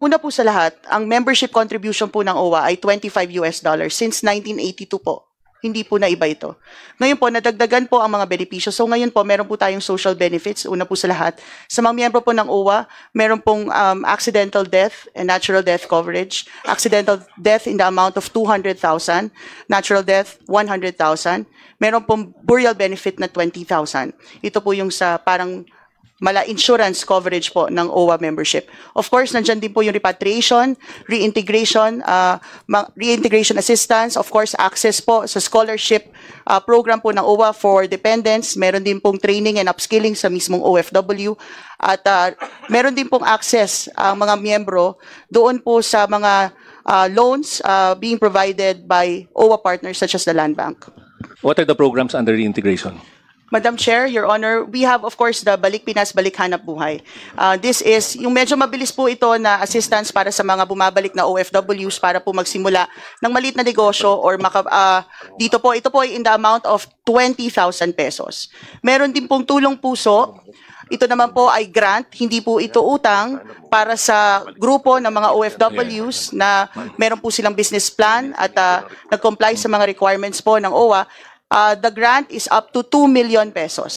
Una po sa lahat, ang membership contribution po ng OWA ay $25 since 1982 po. Hindi po na iba ito. Ngayon po, nadagdagan po ang mga benepisyo. So ngayon po, meron po tayong social benefits. Una po sa lahat. Sa mga miyembro po ng OWA, meron pong accidental death and natural death coverage. Accidental death in the amount of 200,000. Natural death, 100,000. Meron pong burial benefit na 20,000. Ito po yung sa parang mala insurance coverage po ng OWA membership. Of course, nandyan din po yung repatriation, reintegration assistance, of course, access po sa scholarship program po ng OWA for dependents. Meron din pong training and upskilling sa mismong OFW. At meron din pong access ang mga miyembro doon po sa mga loans being provided by OWA partners such as the Land Bank. What are the programs under reintegration? Madam Chair, Your Honor, we have of course the Balik Pinas, Balik Hanap Buhay. This is, yung medyo mabilis po ito na assistance para sa mga bumabalik na OFWs para po magsimula ng maliit na negosyo or dito po, ito po ay in the amount of 20,000 pesos. Meron din pong tulong puso. Ito naman po ay grant, hindi po ito utang para sa grupo ng mga OFWs na meron po silang business plan at nag-comply sa mga requirements po ng OWA. The grant is up to 2 million pesos.